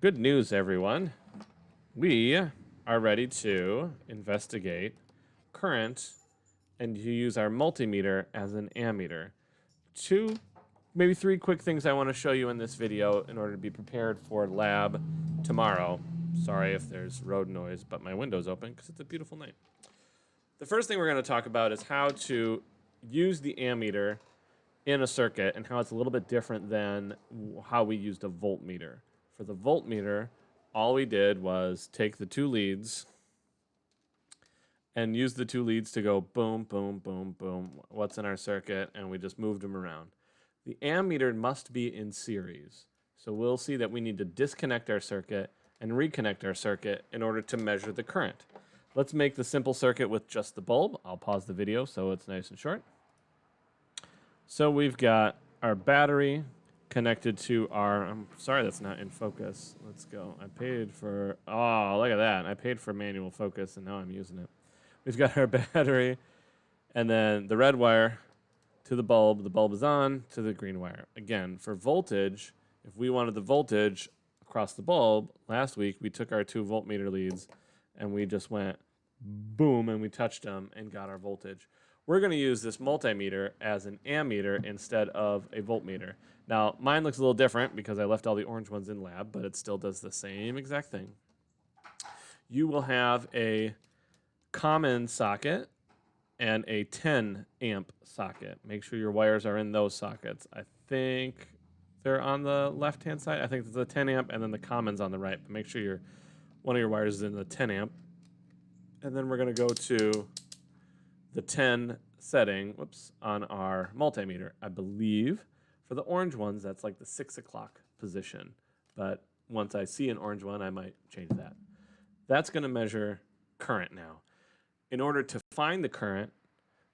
Good news, everyone. We are ready to investigate current and to use our multimeter as an ammeter. Two, maybe three quick things I want to show you in this video in order to be prepared for lab tomorrow. Sorry if there's road noise, but my window's open because it's a beautiful night. The first thing we're going to talk about is how to use the ammeter in a circuit and how it's a little bit different than how we used a voltmeter. For the voltmeter, all we did was take the two leads and use the two leads to go boom, boom, boom, boom, what's in our circuit, and we just moved them around. The ammeter must be in series. So we'll see that we need to disconnect our circuit and reconnect our circuit in order to measure the current. Let's make the simple circuit with just the bulb. I'll pause the video so it's nice and short. So we've got our battery connected to our, I'm sorry that's not in focus. Let's go. I paid for, oh, look at that. I paid for manual focus and now I'm using it. We've got our battery and then the red wire to the bulb is on, to the green wire. Again, for voltage, if we wanted the voltage across the bulb, last week we took our 2 voltmeter leads and we just went boom and we touched them and got our voltage. We're going to use this multimeter as an ammeter instead of a voltmeter. Now, mine looks a little different because I left all the orange ones in lab, but it still does the same exact thing. You will have a common socket and a 10 amp socket. Make sure your wires are in those sockets. I think they're on the left-hand side. I think it's the 10 amp and then the common's on the right. But make sure one of your wires is in the 10 amp. And then we're going to go to the 10 setting, on our multimeter. I believe for the orange ones, that's like the 6 o'clock position. But once I see an orange one, I might change that. That's going to measure current now. In order to find the current,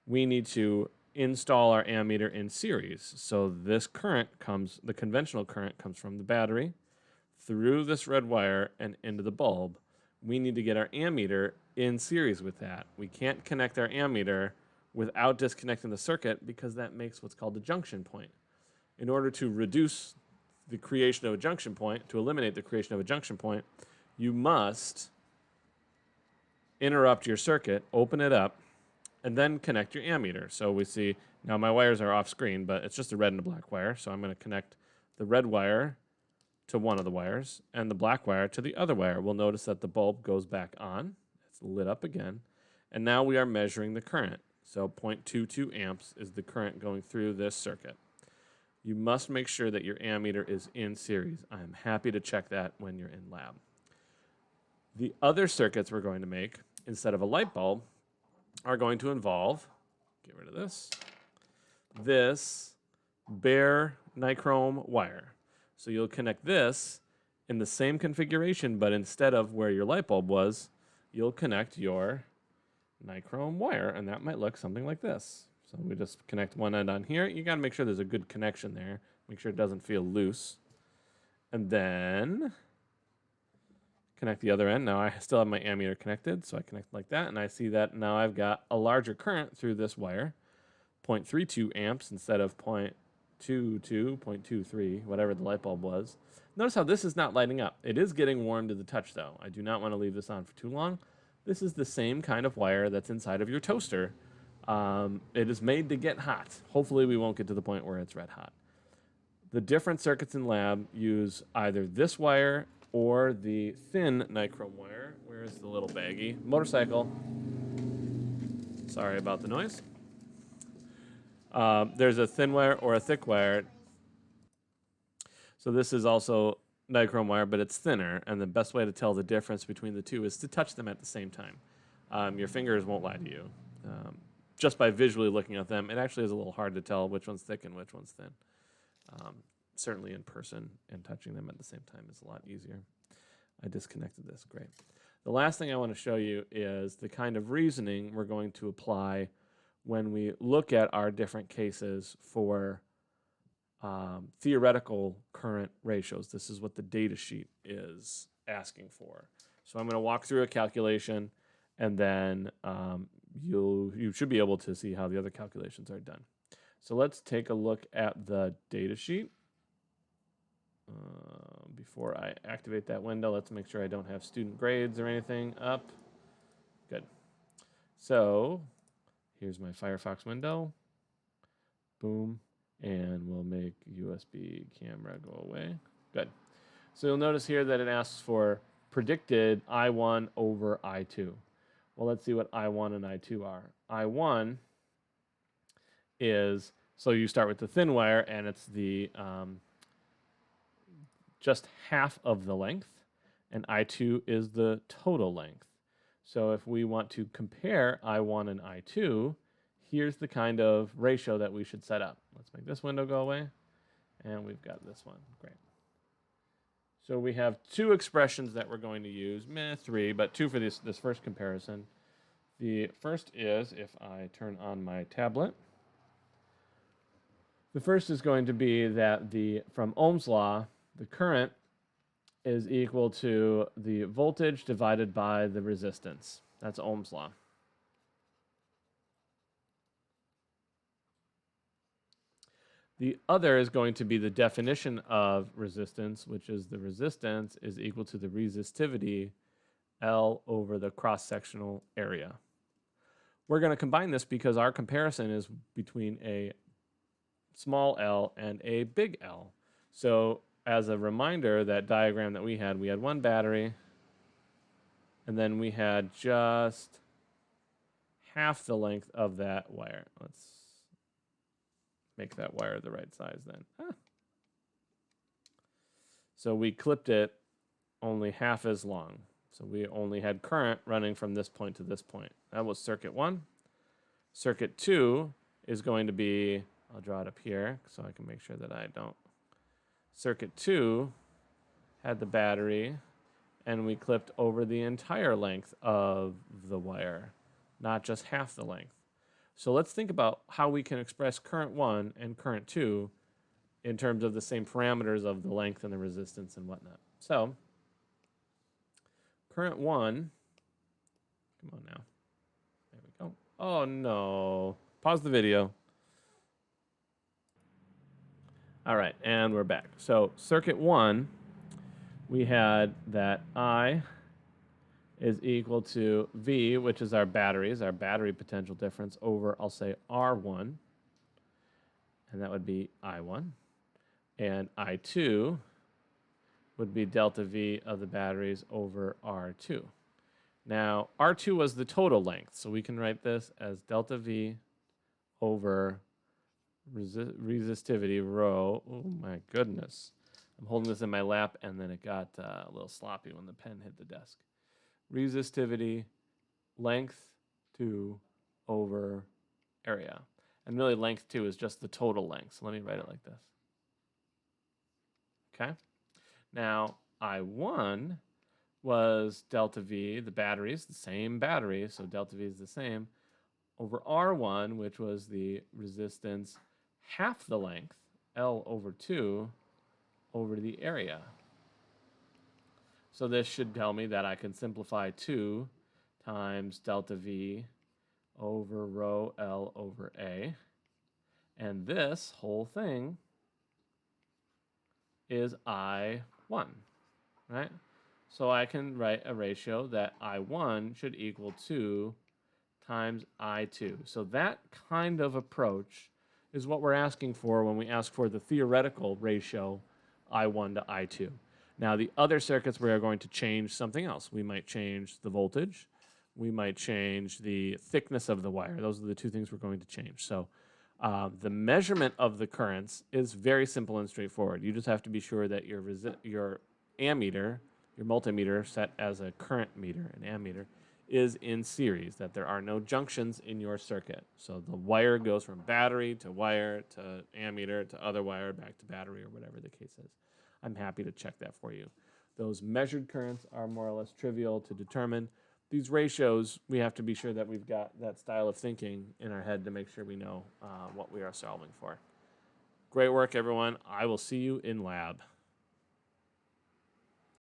we need to install our ammeter in series. So this current comes, the conventional current comes from the battery through this red wire and into the bulb. We need to get our ammeter in series with that. We can't connect our ammeter without disconnecting the circuit because that makes what's called a junction point. In order to reduce the creation of a junction point, to eliminate the creation of a junction point, you must interrupt your circuit, open it up, and then connect your ammeter. So we see, now my wires are off screen, but it's just a red and a black wire. So I'm going to connect the red wire to one of the wires and the black wire to the other wire. We'll notice that the bulb goes back on. It's lit up again. And now we are measuring the current. So 0.22 amps is the current going through this circuit. You must make sure that your ammeter is in series. I am happy to check that when you're in lab. The other circuits we're going to make, instead of a light bulb, are going to involve, get rid of this bare nichrome wire. So you'll connect this in the same configuration, but instead of where your light bulb was, you'll connect your nichrome wire, and that might look something like this. So we just connect one end on here. You got to make sure there's a good connection there. Make sure it doesn't feel loose. And then connect the other end. Now I still have my ammeter connected, so I connect like that, and I see that now I've got a larger current through this wire, 0.32 amps instead of 0.22, 0.23, whatever the light bulb was. Notice how this is not lighting up. It is getting warm to the touch, though. I do not want to leave this on for too long. This is the same kind of wire that's inside of your toaster. It is made to get hot. Hopefully we won't get to the point where it's red hot. The different circuits in lab use either this wire or the thin nichrome wire. Where's the little baggie? Motorcycle. Sorry about the noise. There's a thin wire or a thick wire. So this is also nichrome wire, but it's thinner. And the best way to tell the difference between the two is to touch them at the same time. Your fingers won't lie to you. Just by visually looking at them, it actually is a little hard to tell which one's thick and which one's thin. Certainly in person, and touching them at the same time is a lot easier. I disconnected this, great. The last thing I want to show you is the kind of reasoning we're going to apply when we look at our different cases for theoretical current ratios. This is what the data sheet is asking for. So I'm going to walk through a calculation, and then you should be able to see how the other calculations are done. So let's take a look at the data sheet. before I activate that window, let's make sure I don't have student grades or anything up. Good. So here's my Firefox window. Boom. And we'll make USB camera go away. Good. So you'll notice here that it asks for predicted I1 over I2. Well, let's see what I1 and I2 are. I1 is, so you start with the thin wire, and it's the just half of the length, and I2 is the total length. So if we want to compare I1 and I2, here's the kind of ratio that we should set up. Let's make this window go away, and we've got this one. Great. So we have two expressions that we're going to use, three, but two for this first comparison. The first is, if I turn on my tablet, the first is going to be that from Ohm's law, the current is equal to the voltage divided by the resistance. That's Ohm's law. The other is going to be the definition of resistance, which is the resistance is equal to the resistivity L over the cross-sectional area. We're going to combine this because our comparison is between a small l and a big L. So as a reminder, that diagram that we had one battery, and then we had just half the length of that wire. Let's make that wire the right size then. So we clipped it only half as long. So we only had current running from this point to this point. That was circuit 1. Circuit 2 is going to be, I'll draw it up here so I can make sure that I don't. Circuit 2 had the battery, and we clipped over the entire length of the wire, not just half the length. So let's think about how we can express current 1 and current 2 in terms of the same parameters of the length and the resistance and whatnot. So current 1, come on now. There we go. Oh no. Pause the video. All right, and we're back. So circuit 1, we had that I is equal to V, which is our batteries, our battery potential difference, over, I'll say, R1. And that would be I1. And I2 would be delta V of the batteries over R2. Now, R2 was the total length, so we can write this as delta V over resistivity, rho. Oh, my goodness. I'm holding this in my lap, and then it got a little sloppy when the pen hit the desk. Resistivity, length 2 over area. And really, length 2 is just the total length. So let me write it like this. Okay? Now, I1 was delta V, the batteries, the same battery, so delta V is the same, over R1, which was the resistance, half the length, L over 2, over the area. So this should tell me that I can simplify 2 times delta V over rho L over A. And this whole thing is I1, right? So I can write a ratio that I1 should equal 2 times I2. So that kind of approach is what we're asking for when we ask for the theoretical ratio I1 to I2. Now, the other circuits, we are going to change something else. We might change the voltage. We might change the thickness of the wire. Those are the two things we're going to change. So the measurement of the currents is very simple and straightforward. You just have to be sure that your ammeter, your multimeter set as a current meter, an ammeter, is in series, that there are no junctions in your circuit. So the wire goes from battery to wire to ammeter to other wire back to battery or whatever the case is. I'm happy to check that for you. Those measured currents are more or less trivial to determine. These ratios, we have to be sure that we've got that style of thinking in our head to make sure we know what we are solving for. Great work, everyone. I will see you in lab.